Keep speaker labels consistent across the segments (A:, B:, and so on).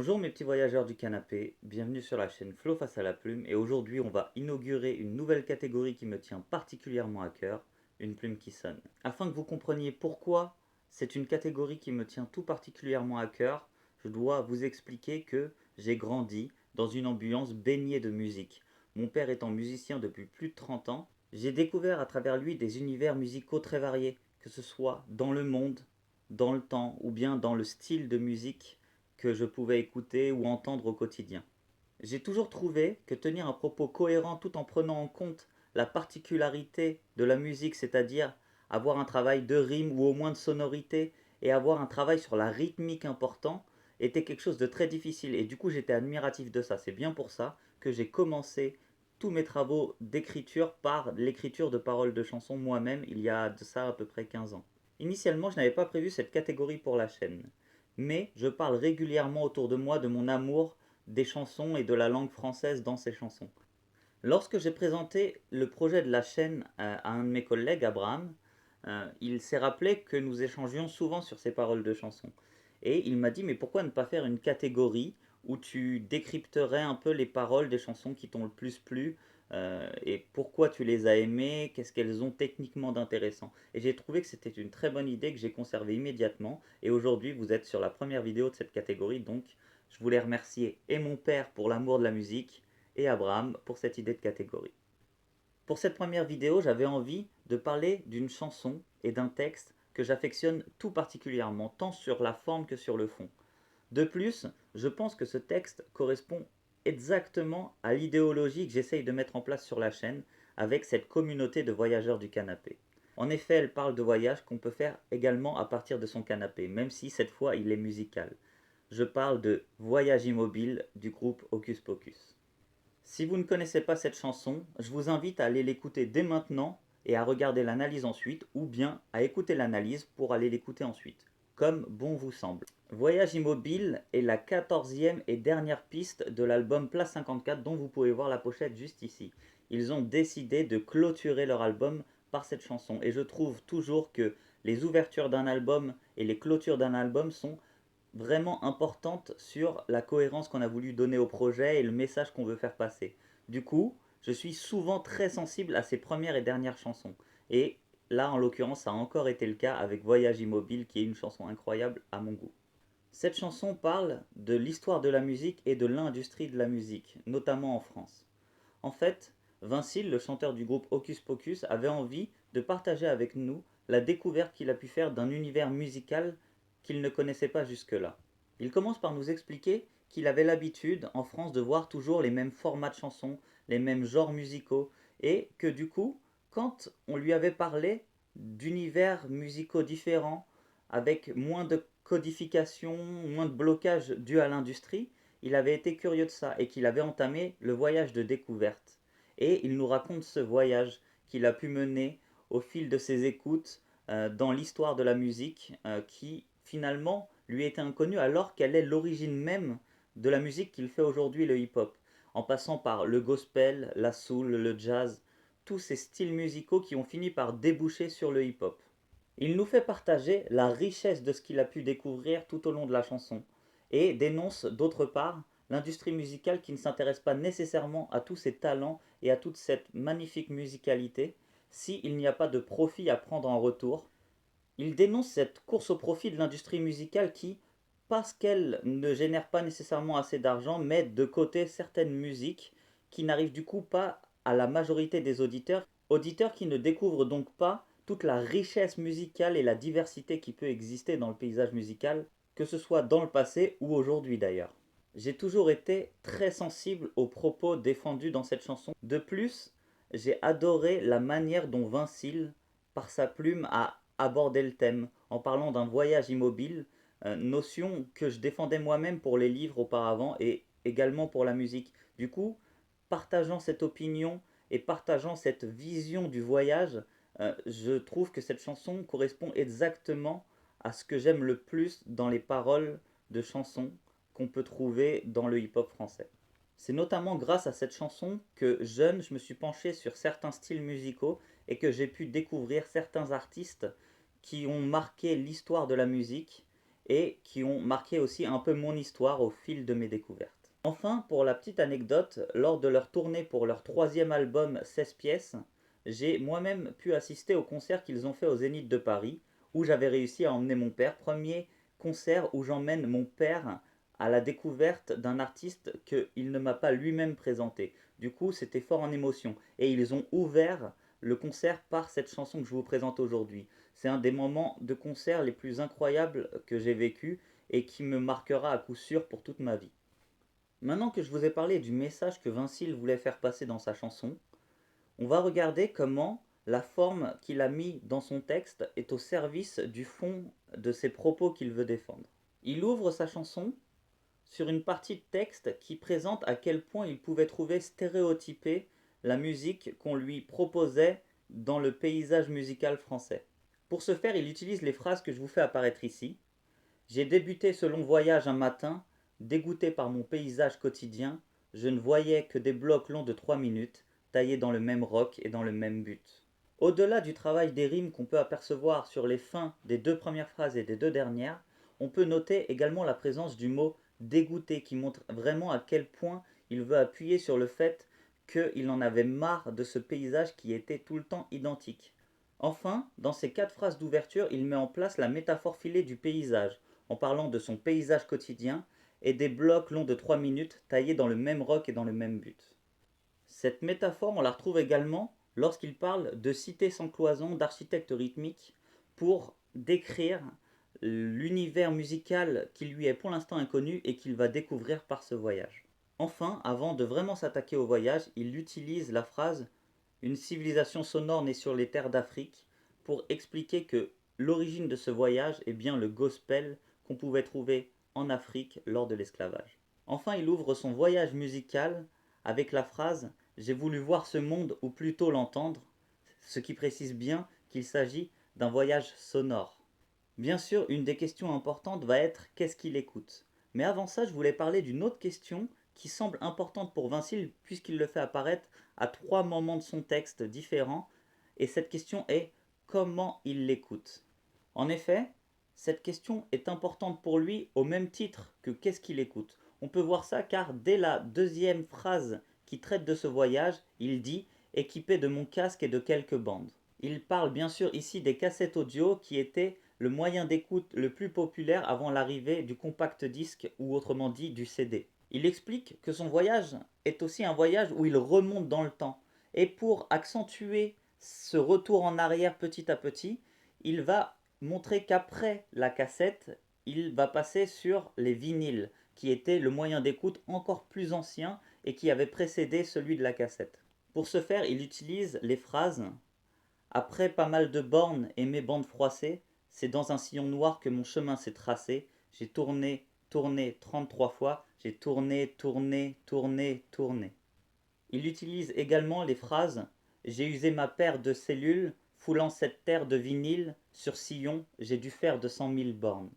A: Bonjour mes petits voyageurs du canapé, bienvenue sur la chaîne Flo face à la plume et aujourd'hui on va inaugurer une nouvelle catégorie qui me tient particulièrement à cœur, une plume qui sonne. Afin que vous compreniez pourquoi c'est une catégorie qui me tient tout particulièrement à cœur, je dois vous expliquer que j'ai grandi dans une ambiance baignée de musique. Mon père étant musicien depuis plus de 30 ans, j'ai découvert à travers lui des univers musicaux très variés, que ce soit dans le monde, dans le temps ou bien dans le style de musique que je pouvais écouter ou entendre au quotidien. J'ai toujours trouvé que tenir un propos cohérent tout en prenant en compte la particularité de la musique, c'est-à-dire avoir un travail de rime ou au moins de sonorité et avoir un travail sur la rythmique important, était quelque chose de très difficile et du coup j'étais admiratif de ça. C'est bien pour ça que j'ai commencé tous mes travaux d'écriture par l'écriture de paroles de chansons moi-même il y a de ça à peu près 15 ans. Initialement, je n'avais pas prévu cette catégorie pour la chaîne, mais je parle régulièrement autour de moi de mon amour des chansons et de la langue française dans ces chansons. Lorsque j'ai présenté le projet de la chaîne à un de mes collègues, Abraham, il s'est rappelé que nous échangions souvent sur ces paroles de chansons. Et il m'a dit, mais pourquoi ne pas faire une catégorie où tu décrypterais un peu les paroles des chansons qui t'ont le plus plu et pourquoi tu les as aimées, qu'est-ce qu'elles ont techniquement d'intéressant. Et j'ai trouvé que c'était une très bonne idée que j'ai conservée immédiatement. Et aujourd'hui, vous êtes sur la première vidéo de cette catégorie, donc je voulais remercier et mon père pour l'amour de la musique et Abraham pour cette idée de catégorie. Pour cette première vidéo, j'avais envie de parler d'une chanson et d'un texte que j'affectionne tout particulièrement, tant sur la forme que sur le fond. De plus, je pense que ce texte correspond exactement à l'idéologie que j'essaye de mettre en place sur la chaîne avec cette communauté de voyageurs du canapé. En effet, elle parle de voyage qu'on peut faire également à partir de son canapé, même si cette fois il est musical. Je parle de Voyage immobile du groupe Hocus Pocus. Si vous ne connaissez pas cette chanson, je vous invite à aller l'écouter dès maintenant et à regarder l'analyse ensuite, ou bien à écouter l'analyse pour aller l'écouter ensuite, comme bon vous semble. Voyage immobile est la 14e et dernière piste de l'album Place 54 dont vous pouvez voir la pochette juste ici. Ils ont décidé de clôturer leur album par cette chanson et je trouve toujours que les ouvertures d'un album et les clôtures d'un album sont vraiment importante sur la cohérence qu'on a voulu donner au projet et le message qu'on veut faire passer. Du coup, je suis souvent très sensible à ces premières et dernières chansons. Et là, en l'occurrence, ça a encore été le cas avec Voyage immobile, qui est une chanson incroyable à mon goût. Cette chanson parle de l'histoire de la musique et de l'industrie de la musique, notamment en France. En fait, Vincile, le chanteur du groupe Hocus Pocus, avait envie de partager avec nous la découverte qu'il a pu faire d'un univers musical qu'il ne connaissait pas jusque-là. Il commence par nous expliquer qu'il avait l'habitude en France de voir toujours les mêmes formats de chansons, les mêmes genres musicaux, et que du coup, quand on lui avait parlé d'univers musicaux différents, avec moins de codification, moins de blocage dû à l'industrie, il avait été curieux de ça et qu'il avait entamé le voyage de découverte. Et il nous raconte ce voyage qu'il a pu mener au fil de ses écoutes dans l'histoire de la musique qui finalement lui était inconnue alors qu'elle est l'origine même de la musique qu'il fait aujourd'hui, le hip-hop, en passant par le gospel, la soul, le jazz, tous ces styles musicaux qui ont fini par déboucher sur le hip-hop. Il nous fait partager la richesse de ce qu'il a pu découvrir tout au long de la chanson et dénonce d'autre part l'industrie musicale qui ne s'intéresse pas nécessairement à tous ces talents et à toute cette magnifique musicalité s'il n'y a pas de profit à prendre en retour. Il dénonce cette course au profit de l'industrie musicale qui, parce qu'elle ne génère pas nécessairement assez d'argent, met de côté certaines musiques qui n'arrivent du coup pas à la majorité des auditeurs, auditeurs qui ne découvrent donc pas toute la richesse musicale et la diversité qui peut exister dans le paysage musical, que ce soit dans le passé ou aujourd'hui d'ailleurs. J'ai toujours été très sensible aux propos défendus dans cette chanson. De plus, j'ai adoré la manière dont Vincile, par sa plume, a abordé le thème en parlant d'un voyage immobile, notion que je défendais moi-même pour les livres auparavant et également pour la musique. Du coup, partageant cette opinion et partageant cette vision du voyage, je trouve que cette chanson correspond exactement à ce que j'aime le plus dans les paroles de chansons qu'on peut trouver dans le hip-hop français. C'est notamment grâce à cette chanson que jeune, je me suis penché sur certains styles musicaux et que j'ai pu découvrir certains artistes qui ont marqué l'histoire de la musique et qui ont marqué aussi un peu mon histoire au fil de mes découvertes. Enfin, pour la petite anecdote, lors de leur tournée pour leur troisième album 16 pièces, j'ai moi-même pu assister au concert qu'ils ont fait au Zénith de Paris, où j'avais réussi à emmener mon père. Premier concert où j'emmène mon père à la découverte d'un artiste qu'il ne m'a pas lui-même présenté. Du coup, c'était fort en émotion. Et ils ont ouvert le concert par cette chanson que je vous présente aujourd'hui. C'est un des moments de concert les plus incroyables que j'ai vécu et qui me marquera à coup sûr pour toute ma vie. Maintenant que je vous ai parlé du message que Vincil voulait faire passer dans sa chanson, on va regarder comment la forme qu'il a mis dans son texte est au service du fond de ses propos qu'il veut défendre. Il ouvre sa chanson sur une partie de texte qui présente à quel point il pouvait trouver stéréotypée la musique qu'on lui proposait dans le paysage musical français. Pour ce faire, il utilise les phrases que je vous fais apparaître ici. J'ai débuté ce long voyage un matin, dégoûté par mon paysage quotidien, je ne voyais que des blocs longs de 3 minutes, taillés dans le même roc et dans le même but. Au-delà du travail des rimes qu'on peut apercevoir sur les fins des deux premières phrases et des deux dernières, on peut noter également la présence du mot dégoûté qui montre vraiment à quel point il veut appuyer sur le fait qu'il en avait marre de ce paysage qui était tout le temps identique. Enfin, dans ces 4 phrases d'ouverture, il met en place la métaphore filée du paysage, en parlant de son paysage quotidien et des blocs longs de 3 minutes taillés dans le même roc et dans le même but. Cette métaphore, on la retrouve également lorsqu'il parle de cités sans cloison, d'architectes rythmiques, pour décrire l'univers musical qui lui est pour l'instant inconnu et qu'il va découvrir par ce voyage. Enfin, avant de vraiment s'attaquer au voyage, il utilise la phrase une civilisation sonore née sur les terres d'Afrique pour expliquer que l'origine de ce voyage est bien le gospel qu'on pouvait trouver en Afrique lors de l'esclavage. Enfin, il ouvre son voyage musical avec la phrase j'ai voulu voir ce monde ou plutôt l'entendre, ce qui précise bien qu'il s'agit d'un voyage sonore. Bien sûr, une des questions importantes va être qu'est-ce qu'il écoute. Mais avant ça, je voulais parler d'une autre question qui semble importante pour Vincil puisqu'il le fait apparaître à 3 moments de son texte différents. Et cette question est comment il l'écoute. En effet, cette question est importante pour lui au même titre que qu'est-ce qu'il écoute. On peut voir ça car dès la deuxième phrase qui traite de ce voyage, il dit équipé de mon casque et de quelques bandes. Il parle bien sûr ici des cassettes audio qui étaient le moyen d'écoute le plus populaire avant l'arrivée du compact disque ou autrement dit du CD. Il explique que son voyage est aussi un voyage où il remonte dans le temps. Et pour accentuer ce retour en arrière petit à petit, il va montrer qu'après la cassette, il va passer sur les vinyles, qui étaient le moyen d'écoute encore plus ancien et qui avait précédé celui de la cassette. Pour ce faire, il utilise les phrases après pas mal de bornes et mes bandes froissées, c'est dans un sillon noir que mon chemin s'est tracé. J'ai tourné, tourné 33 fois, j'ai tourné, tourné, tourné, tourné. Il utilise également les phrases j'ai usé ma paire de cellules, foulant cette terre de vinyle, sur sillon, j'ai dû faire de 100 000 bornes.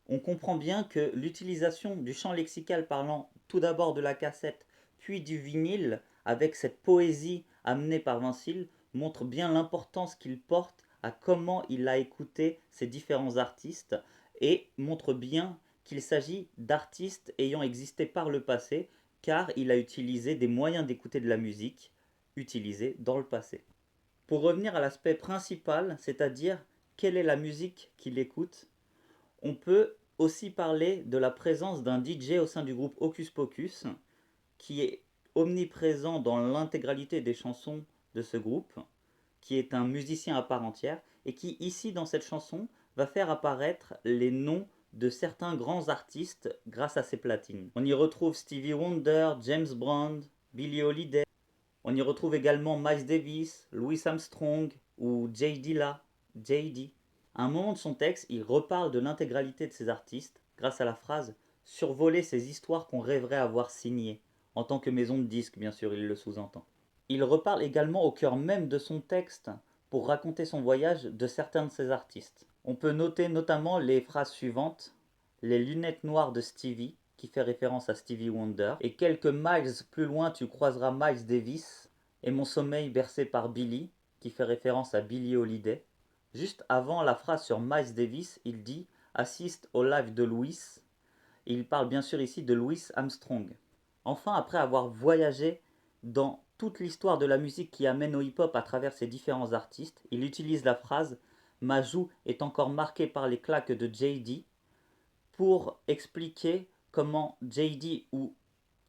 A: On comprend bien que l'utilisation du champ lexical parlant tout d'abord de la cassette, puis du vinyle, avec cette poésie amenée par Vincil, montre bien l'importance qu'il porte à comment il a écouté ces différents artistes et montre bien qu'il s'agit d'artistes ayant existé par le passé, car il a utilisé des moyens d'écouter de la musique utilisés dans le passé. Pour revenir à l'aspect principal, c'est-à-dire quelle est la musique qu'il écoute, on peut aussi parler de la présence d'un DJ au sein du groupe Hocus Pocus, qui est omniprésent dans l'intégralité des chansons de ce groupe, qui est un musicien à part entière, et qui, ici, dans cette chanson, va faire apparaître les noms de certains grands artistes grâce à ses platines. On y retrouve Stevie Wonder, James Brown, Billie Holiday. On y retrouve également Miles Davis, Louis Armstrong ou Jay Dilla, JD. À un moment de son texte, il reparle de l'intégralité de ces artistes grâce à la phrase survoler ces histoires qu'on rêverait avoir signées, en tant que maison de disques, bien sûr, il le sous-entend. Il reparle également au cœur même de son texte pour raconter son voyage de certains de ces artistes. On peut noter notamment les phrases suivantes les lunettes noires de Stevie, qui fait référence à Stevie Wonder, et quelques miles plus loin tu croiseras Miles Davis, et mon sommeil bercé par Billie, qui fait référence à Billie Holiday. Juste avant la phrase sur Miles Davis, il dit assiste au live de Louis. Et il parle bien sûr ici de Louis Armstrong. Enfin, après avoir voyagé dans toute l'histoire de la musique qui amène au hip-hop à travers ses différents artistes, il utilise la phrase "Ma joue est encore marquée par les claques de J.D." pour expliquer comment J.D. ou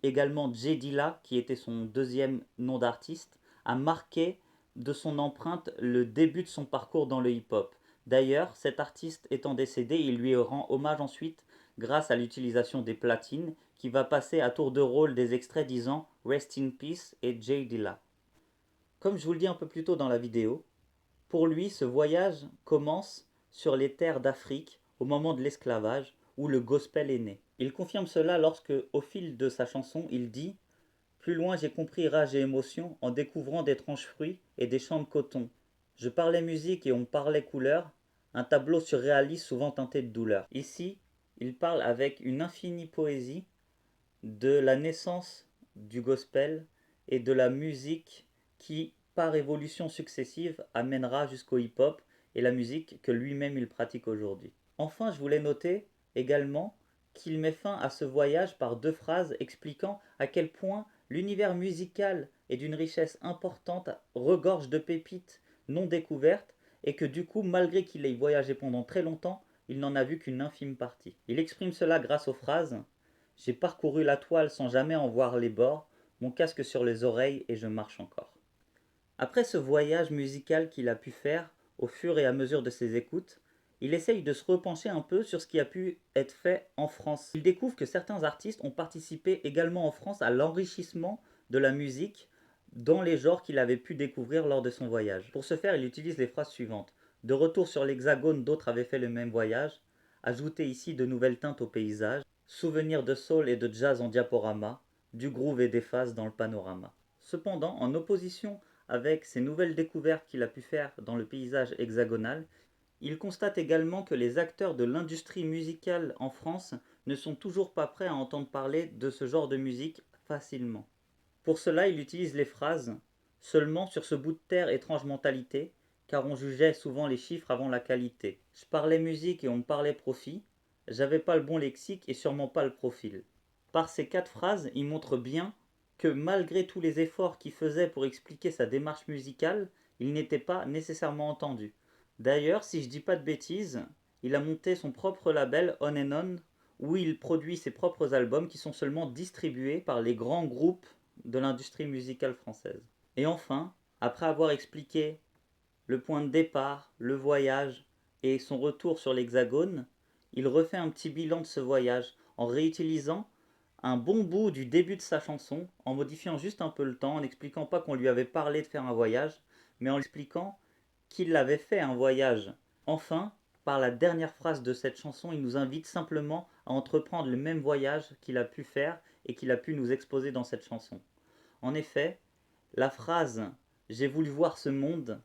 A: également J. Dilla, qui était son deuxième nom d'artiste, a marqué de son empreinte le début de son parcours dans le hip-hop. D'ailleurs, cet artiste étant décédé, il lui rend hommage ensuite grâce à l'utilisation des platines, qui va passer à tour de rôle des extraits disant Rest in Peace et J. Dilla. Comme je vous le dis un peu plus tôt dans la vidéo, pour lui, ce voyage commence sur les terres d'Afrique au moment de l'esclavage où le gospel est né. Il confirme cela lorsque, au fil de sa chanson, il dit Plus loin j'ai compris rage et émotion en découvrant d'étranges fruits et des champs de coton. Je parlais musique et on parlait couleur, un tableau surréaliste souvent teinté de douleur. Ici, il parle avec une infinie poésie de la naissance du gospel et de la musique qui, par évolution successive, amènera jusqu'au hip-hop et la musique que lui-même il pratique aujourd'hui. Enfin, je voulais noter également qu'il met fin à ce voyage par deux phrases expliquant à quel point l'univers musical est d'une richesse importante, regorge de pépites non découvertes, et que du coup, malgré qu'il ait voyagé pendant très longtemps, il n'en a vu qu'une infime partie. Il exprime cela grâce aux phrases J'ai parcouru la toile sans jamais en voir les bords, mon casque sur les oreilles et je marche encore. Après ce voyage musical qu'il a pu faire au fur et à mesure de ses écoutes, il essaye de se repencher un peu sur ce qui a pu être fait en France. Il découvre que certains artistes ont participé également en France à l'enrichissement de la musique dans les genres qu'il avait pu découvrir lors de son voyage. Pour ce faire, il utilise les phrases suivantes. De retour sur l'Hexagone, d'autres avaient fait le même voyage. Ajoutez ici de nouvelles teintes au paysage. Souvenirs de soul et de jazz en diaporama. Du groove et des phases dans le panorama. Cependant, en opposition avec ces nouvelles découvertes qu'il a pu faire dans le paysage hexagonal, il constate également que les acteurs de l'industrie musicale en France ne sont toujours pas prêts à entendre parler de ce genre de musique facilement. Pour cela, il utilise les phrases seulement sur ce bout de terre étrange mentalité, car on jugeait souvent les chiffres avant la qualité. Je parlais musique et on me parlait profit, j'avais pas le bon lexique et sûrement pas le profil. Par ces quatre phrases, il montre bien que malgré tous les efforts qu'il faisait pour expliquer sa démarche musicale, il n'était pas nécessairement entendu. D'ailleurs, si je dis pas de bêtises, il a monté son propre label On and On, où il produit ses propres albums qui sont seulement distribués par les grands groupes de l'industrie musicale française. Et enfin, après avoir expliqué le point de départ, le voyage et son retour sur l'Hexagone, il refait un petit bilan de ce voyage en réutilisant un bon bout du début de sa chanson, en modifiant juste un peu le temps, en n'expliquant pas qu'on lui avait parlé de faire un voyage, mais en expliquant qu'il avait fait un voyage. Enfin, par la dernière phrase de cette chanson, il nous invite simplement à entreprendre le même voyage qu'il a pu faire et qu'il a pu nous exposer dans cette chanson. En effet, la phrase J'ai voulu voir ce monde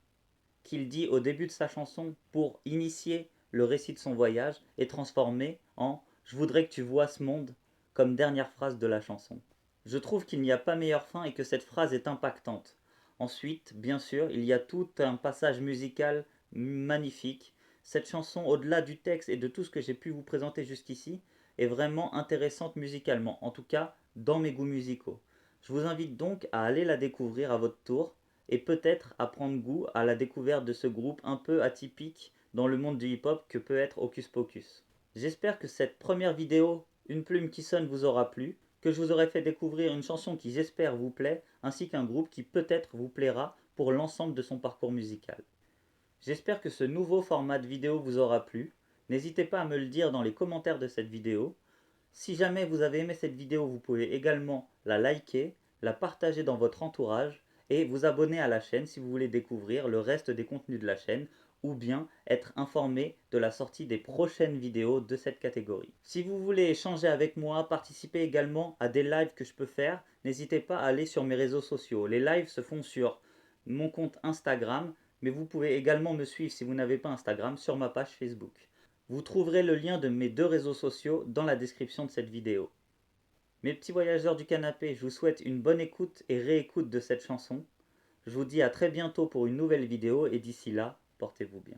A: qu'il dit au début de sa chanson pour initier le récit de son voyage est transformée en Je voudrais que tu vois ce monde comme dernière phrase de la chanson. Je trouve qu'il n'y a pas meilleure fin et que cette phrase est impactante. Ensuite, bien sûr, il y a tout un passage musical magnifique. Cette chanson, au-delà du texte et de tout ce que j'ai pu vous présenter jusqu'ici, est vraiment intéressante musicalement, en tout cas dans mes goûts musicaux. Je vous invite donc à aller la découvrir à votre tour et peut-être à prendre goût à la découverte de ce groupe un peu atypique dans le monde du hip-hop que peut être Hocus Pocus. J'espère que cette première vidéo, Une plume qui sonne, vous aura plu, que je vous aurai fait découvrir une chanson qui j'espère vous plaît, ainsi qu'un groupe qui peut-être vous plaira pour l'ensemble de son parcours musical. J'espère que ce nouveau format de vidéo vous aura plu. N'hésitez pas à me le dire dans les commentaires de cette vidéo. Si jamais vous avez aimé cette vidéo, vous pouvez également la liker, la partager dans votre entourage et vous abonner à la chaîne si vous voulez découvrir le reste des contenus de la chaîne ou bien être informé de la sortie des prochaines vidéos de cette catégorie. Si vous voulez échanger avec moi, participer également à des lives que je peux faire, n'hésitez pas à aller sur mes réseaux sociaux. Les lives se font sur mon compte Instagram, mais vous pouvez également me suivre si vous n'avez pas Instagram sur ma page Facebook. Vous trouverez le lien de mes deux réseaux sociaux dans la description de cette vidéo. Mes petits voyageurs du canapé, je vous souhaite une bonne écoute et réécoute de cette chanson. Je vous dis à très bientôt pour une nouvelle vidéo et d'ici là, portez-vous bien.